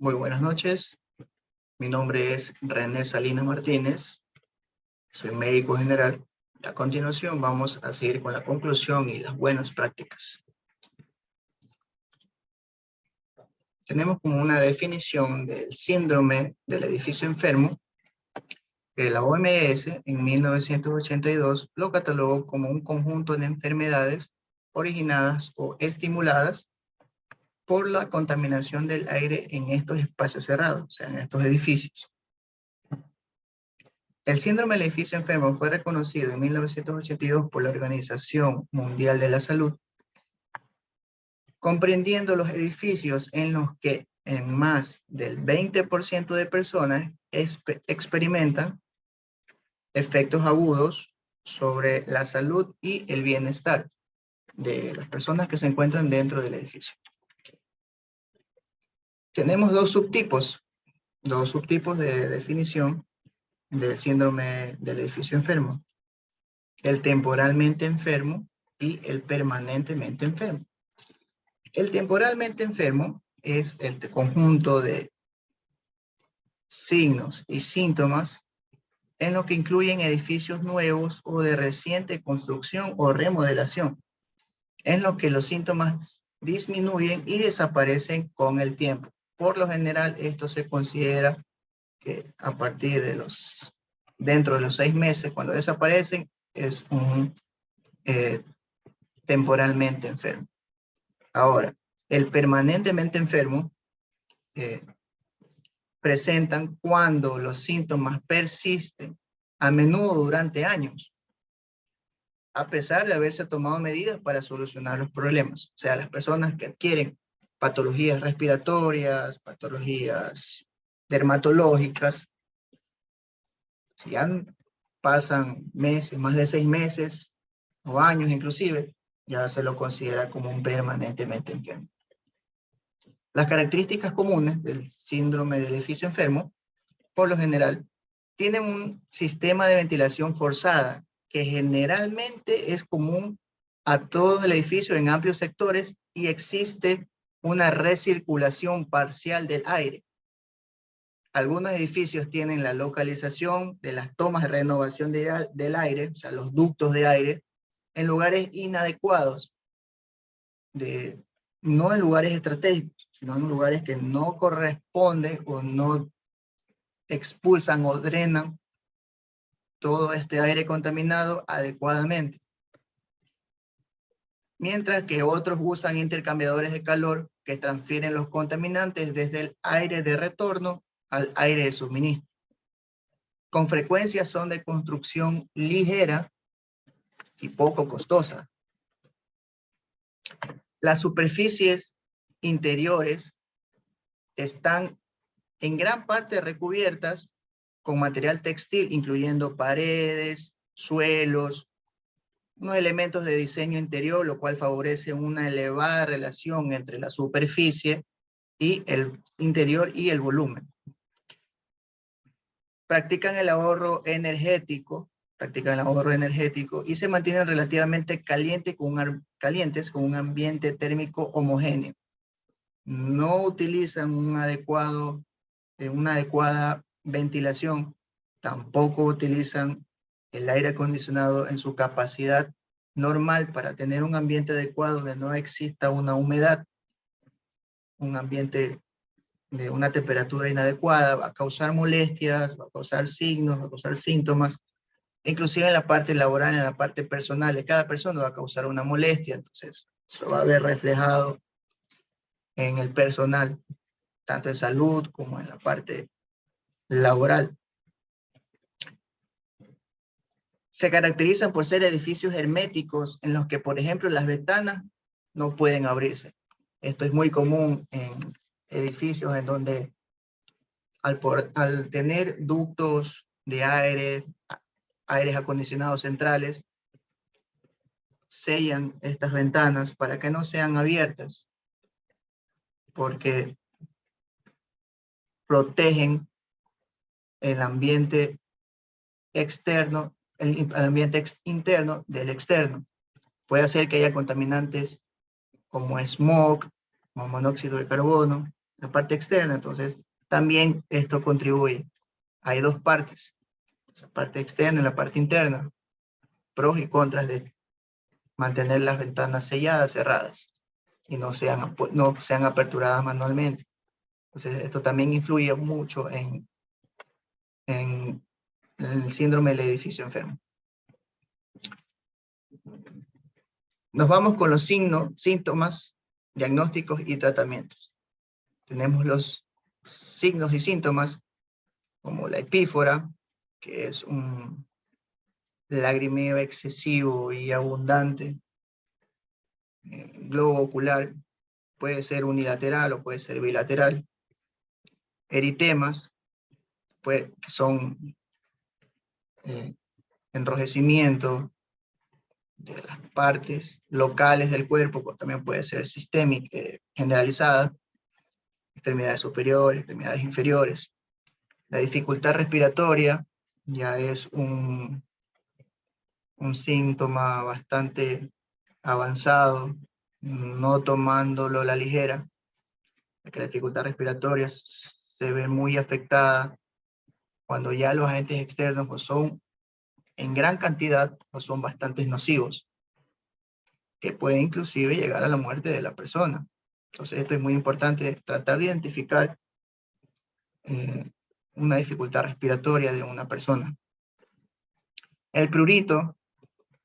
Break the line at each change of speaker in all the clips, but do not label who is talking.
Muy buenas noches. Mi nombre es René Salinas Martínez. Soy médico general. A continuación vamos a seguir con la conclusión y las buenas prácticas. Tenemos como una definición del síndrome del edificio enfermo, que la OMS en 1982 lo catalogó como un conjunto de enfermedades originadas o estimuladas por la contaminación del aire en estos espacios cerrados, o sea, en estos edificios. El síndrome del edificio enfermo fue reconocido en 1982 por la Organización Mundial de la Salud, comprendiendo los edificios en los que en más del 20% de personas experimentan efectos agudos sobre la salud y el bienestar de las personas que se encuentran dentro del edificio. Tenemos dos subtipos de definición del síndrome del edificio enfermo: el temporalmente enfermo y el permanentemente enfermo. El temporalmente enfermo es el conjunto de signos y síntomas en lo que incluyen edificios nuevos o de reciente construcción o remodelación, en lo que los síntomas disminuyen y desaparecen con el tiempo. Por lo general, esto se considera que a partir de dentro de los 6 meses, cuando desaparecen, es un temporalmente enfermo. Ahora, el permanentemente enfermo presentan cuando los síntomas persisten, a menudo durante años, a pesar de haberse tomado medidas para solucionar los problemas. O sea, las personas que adquieren patologías respiratorias, patologías dermatológicas, si ya pasan meses, más de 6 meses o años inclusive, ya se lo considera como un permanentemente enfermo. Las características comunes del síndrome del edificio enfermo, por lo general, tienen un sistema de ventilación forzada que generalmente es común a todo el edificio en amplios sectores y existe una recirculación parcial del aire. Algunos edificios tienen la localización de las tomas de renovación del aire, o sea, los ductos de aire, en lugares inadecuados, no en lugares estratégicos, sino en lugares que no corresponden o no expulsan o drenan todo este aire contaminado adecuadamente. Mientras que otros usan intercambiadores de calor que transfieren los contaminantes desde el aire de retorno al aire de suministro. Con frecuencia son de construcción ligera y poco costosa. Las superficies interiores están en gran parte recubiertas con material textil, incluyendo paredes, suelos, unos elementos de diseño interior, lo cual favorece una elevada relación entre la superficie y el interior y el volumen. Practican el ahorro energético y se mantienen relativamente calientes con un ambiente térmico homogéneo. No utilizan una adecuada ventilación, tampoco utilizan el aire acondicionado en su capacidad normal para tener un ambiente adecuado donde no exista una humedad, un ambiente de una temperatura inadecuada, va a causar molestias, va a causar signos, va a causar síntomas, inclusive en la parte laboral, en la parte personal de cada persona va a causar una molestia. Entonces eso va a ver reflejado en el personal, tanto en salud como en la parte laboral. Se caracterizan por ser edificios herméticos en los que, por ejemplo, las ventanas no pueden abrirse. Esto es muy común en edificios en donde al tener ductos de aires acondicionados centrales, sellan estas ventanas para que no sean abiertas, porque protegen el ambiente externo, el ambiente interno del externo. Puede hacer que haya contaminantes como smog, como monóxido de carbono, la parte externa, entonces también esto contribuye. Hay dos partes, la parte externa y la parte interna, pros y contras de mantener las ventanas selladas, cerradas, y no sean aperturadas manualmente. Entonces esto también influye mucho en el síndrome del edificio enfermo. Nos vamos con los síntomas, diagnósticos y tratamientos. Tenemos los signos y síntomas, como la epífora, que es un lagrimeo excesivo y abundante. Globo ocular, puede ser unilateral o puede ser bilateral. Eritemas, que son enrojecimiento de las partes locales del cuerpo, pues también puede ser sistémica, generalizada, extremidades superiores, extremidades inferiores. La dificultad respiratoria ya es un síntoma bastante avanzado, no tomándolo a la ligera, que la dificultad respiratoria se ve muy afectada cuando ya los agentes externos pues, son en gran cantidad o son bastante nocivos, que pueden inclusive llegar a la muerte de la persona. Entonces esto es muy importante, tratar de identificar una dificultad respiratoria de una persona. El prurito,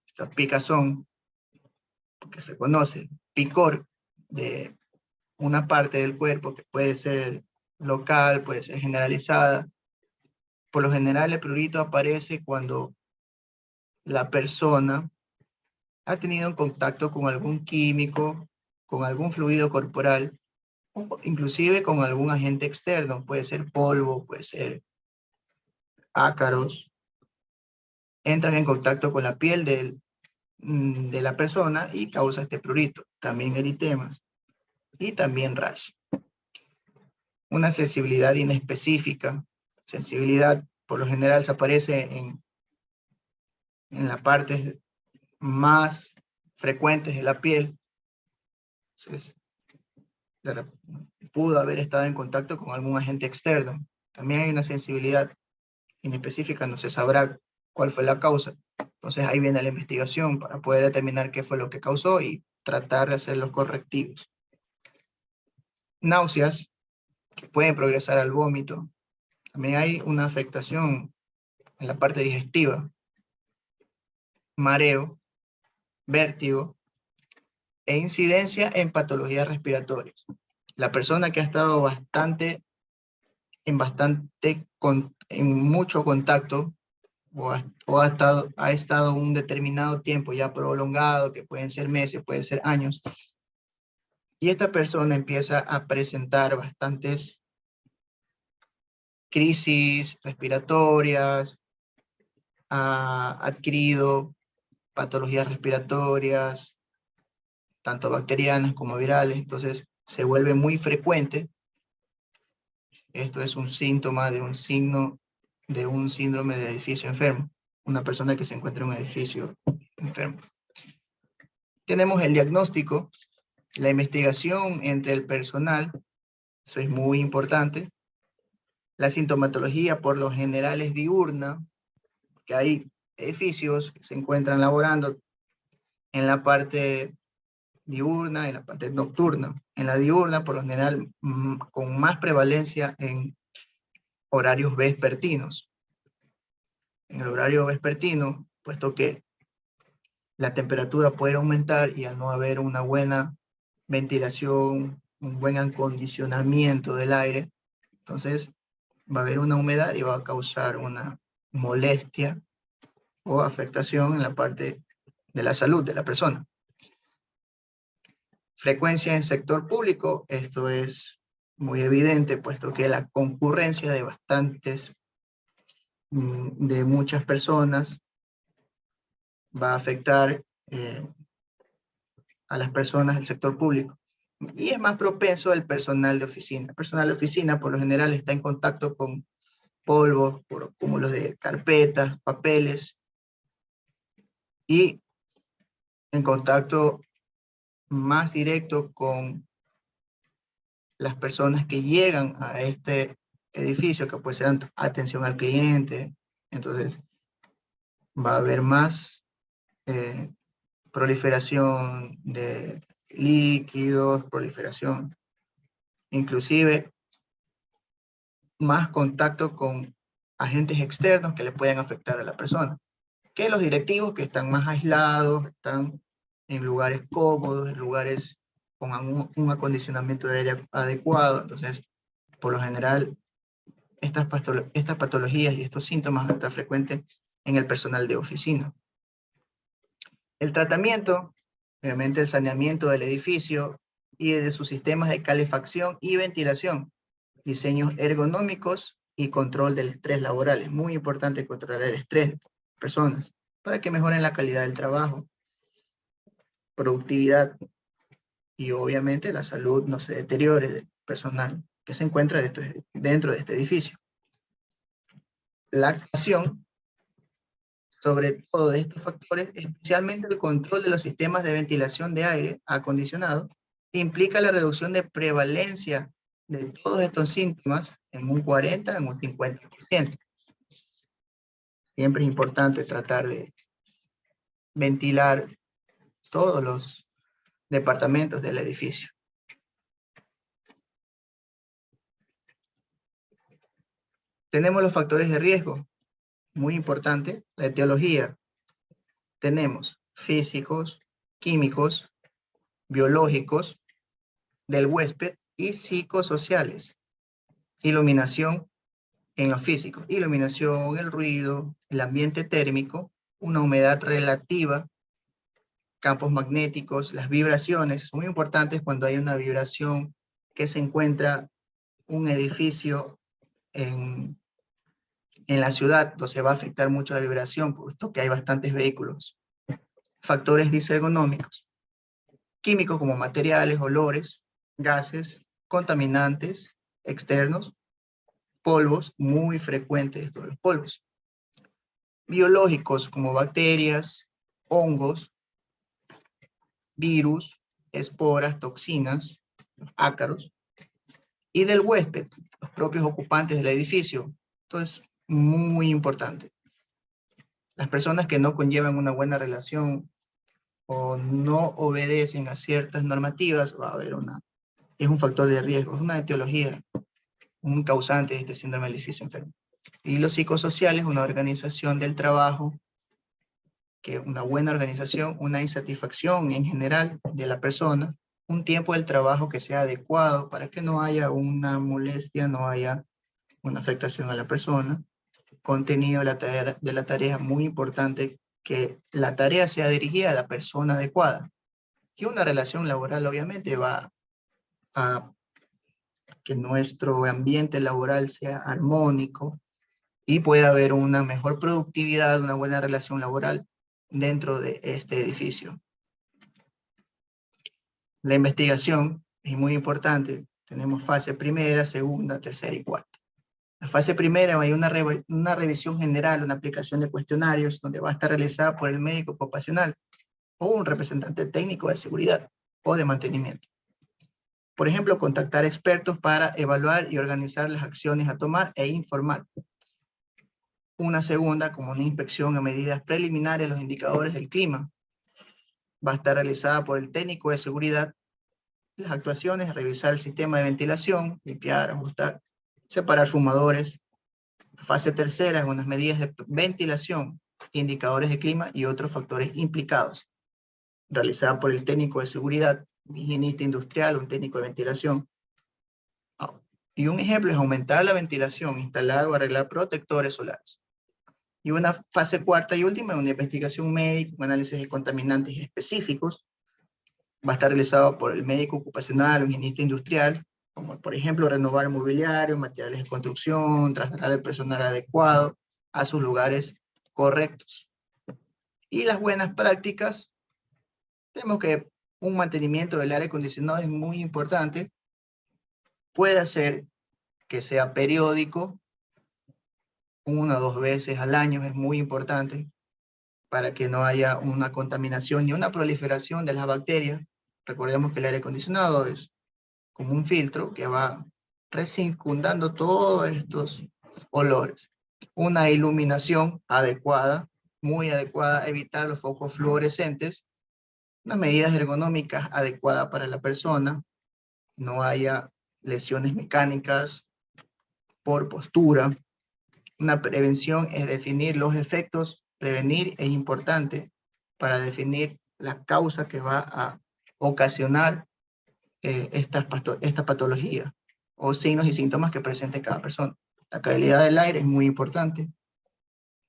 esta picazón, porque se conoce, picor de una parte del cuerpo que puede ser local, puede ser generalizada. Por lo general el prurito aparece cuando la persona ha tenido un contacto con algún químico, con algún fluido corporal, o inclusive con algún agente externo, puede ser polvo, puede ser ácaros, entran en contacto con la piel de la persona y causa este prurito, también eritemas y también rash. Una sensibilidad inespecífica, sensibilidad por lo general se aparece en las partes más frecuentes de la piel. Entonces, pudo haber estado en contacto con algún agente externo. También hay una sensibilidad inespecífica, no se sabrá cuál fue la causa. Entonces ahí viene la investigación para poder determinar qué fue lo que causó y tratar de hacer los correctivos. Náuseas, que pueden progresar al vómito. También hay una afectación en la parte digestiva. Mareo, vértigo e incidencia en patologías respiratorias. La persona que ha estado en mucho contacto ha estado un determinado tiempo ya prolongado, que pueden ser meses, pueden ser años, y esta persona empieza a presentar bastantes crisis respiratorias, ha adquirido patologías respiratorias, tanto bacterianas como virales, entonces se vuelve muy frecuente. Esto es un síntoma de un síndrome del edificio enfermo, una persona que se encuentra en un edificio enfermo. Tenemos el diagnóstico, la investigación entre el personal, eso es muy importante. La sintomatología por lo general es diurna, que hay edificios que se encuentran laborando en la parte diurna y en la parte nocturna. En la diurna, por lo general, con más prevalencia en horarios vespertinos. En el horario vespertino, puesto que la temperatura puede aumentar y al no haber una buena ventilación, un buen acondicionamiento del aire, entonces va a haber una humedad y va a causar una molestia o afectación en la parte de la salud de la persona. Frecuencia en sector público, esto es muy evidente, puesto que la concurrencia de muchas personas va a afectar a las personas del sector público. Y es más propenso el personal de oficina. El personal de oficina por lo general está en contacto con polvos, por cúmulos de carpetas, papeles, y en contacto más directo con las personas que llegan a este edificio, que puede ser atención al cliente, entonces va a haber más proliferación de líquidos, proliferación, inclusive más contacto con agentes externos que le pueden afectar a la persona, que los directivos que están más aislados, están en lugares cómodos, en lugares con un acondicionamiento de aire adecuado. Entonces, por lo general, estas patologías y estos síntomas van a estar frecuentes en el personal de oficina. El tratamiento, obviamente el saneamiento del edificio y de sus sistemas de calefacción y ventilación, diseños ergonómicos y control del estrés laboral. Es muy importante controlar el estrés de personas para que mejoren la calidad del trabajo, productividad y obviamente la salud no se deteriore del personal que se encuentra dentro de este edificio. La actuación sobre todo de estos factores, especialmente el control de los sistemas de ventilación de aire acondicionado, implica la reducción de prevalencia de todos estos síntomas en un 40, en un 50%. Siempre es importante tratar de ventilar todos los departamentos del edificio. Tenemos los factores de riesgo, muy importante, la etiología. Tenemos físicos, químicos, biológicos, del huésped y psicosociales. Iluminación en lo físico, iluminación, el ruido, el ambiente térmico, una humedad relativa, campos magnéticos, las vibraciones, son muy importantes cuando hay una vibración que se encuentra un edificio en la ciudad, entonces va a afectar mucho la vibración, puesto que hay bastantes vehículos. Factores disergonómicos, químicos como materiales, olores, gases, contaminantes externos, polvos, muy frecuentes estos los polvos. Biológicos como bacterias, hongos, virus, esporas, toxinas, ácaros. Y del huésped, los propios ocupantes del edificio. Entonces, muy importante. Las personas que no conllevan una buena relación o no obedecen a ciertas normativas, va a haber es un factor de riesgo, es una etiología, un causante de este síndrome del edificio enfermo. Y los psicosociales, una organización del trabajo, que una buena organización, una insatisfacción en general de la persona, un tiempo del trabajo que sea adecuado para que no haya una molestia, no haya una afectación a la persona, contenido de la tarea, muy importante que la tarea sea dirigida a la persona adecuada. Y una relación laboral obviamente va a que nuestro ambiente laboral sea armónico y pueda haber una mejor productividad, una buena relación laboral dentro de este edificio. La investigación es muy importante. Tenemos fase primera, segunda, tercera y cuarta. La fase primera hay una revisión general, una aplicación de cuestionarios donde va a estar realizada por el médico ocupacional o un representante técnico de seguridad o de mantenimiento. Por ejemplo, contactar expertos para evaluar y organizar las acciones a tomar e informar. Una segunda, como una inspección a medidas preliminares de los indicadores del clima. Va a estar realizada por el técnico de seguridad. Las actuaciones, revisar el sistema de ventilación, limpiar, ajustar, separar fumadores. Fase tercera es unas medidas de ventilación, indicadores de clima y otros factores implicados. Realizada por el técnico de seguridad, un higienista industrial, un técnico de ventilación. Y un ejemplo es aumentar la ventilación, instalar o arreglar protectores solares. Y una fase cuarta y última es una investigación médica, un análisis de contaminantes específicos. Va a estar realizado por el médico ocupacional, un higienista industrial, como por ejemplo renovar mobiliario, materiales de construcción, trasladar el personal adecuado a sus lugares correctos. Y las buenas prácticas, tenemos que un mantenimiento del aire acondicionado es muy importante. Puede ser que sea periódico, 1 o 2 veces al año, es muy importante para que no haya una contaminación ni una proliferación de las bacterias. Recordemos que el aire acondicionado es como un filtro que va recircundando todos estos olores. Una iluminación adecuada, muy adecuada, evitar los focos fluorescentes, unas medidas ergonómicas adecuadas para la persona, no haya lesiones mecánicas por postura. Una prevención es definir los efectos. Prevenir es importante para definir la causa que va a ocasionar esta patología o signos y síntomas que presente cada persona. La calidad del aire es muy importante.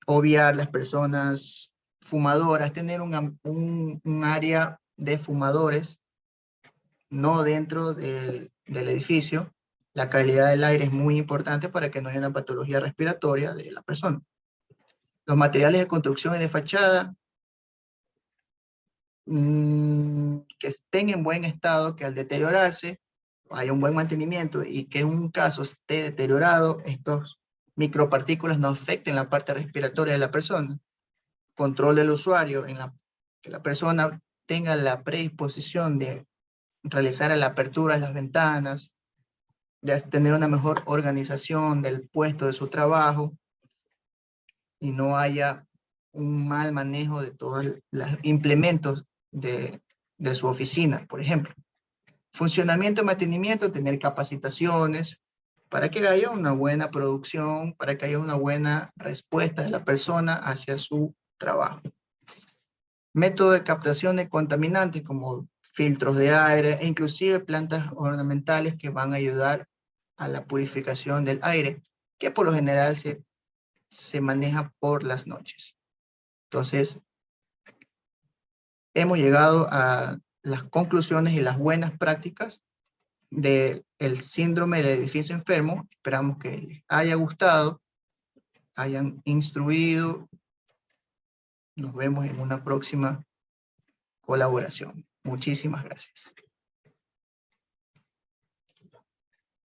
Obviar las personas fumadoras, tener un área de fumadores, no dentro del edificio. La calidad del aire es muy importante para que no haya una patología respiratoria de la persona. Los materiales de construcción y de fachada, que estén en buen estado, que al deteriorarse haya un buen mantenimiento y que en un caso esté deteriorado, estos micropartículas no afecten la parte respiratoria de la persona. Control del usuario, que la persona tenga la predisposición de realizar la apertura de las ventanas, de tener una mejor organización del puesto de su trabajo y no haya un mal manejo de todos los implementos de su oficina, por ejemplo. Funcionamiento y mantenimiento, tener capacitaciones para que haya una buena producción, para que haya una buena respuesta de la persona hacia su trabajo. Método de captación de contaminantes como filtros de aire e inclusive plantas ornamentales que van a ayudar a la purificación del aire, que por lo general se maneja por las noches. Entonces, hemos llegado a las conclusiones y las buenas prácticas del síndrome del edificio enfermo. Esperamos que les haya gustado, hayan instruido. Nos vemos en una próxima colaboración. Muchísimas gracias.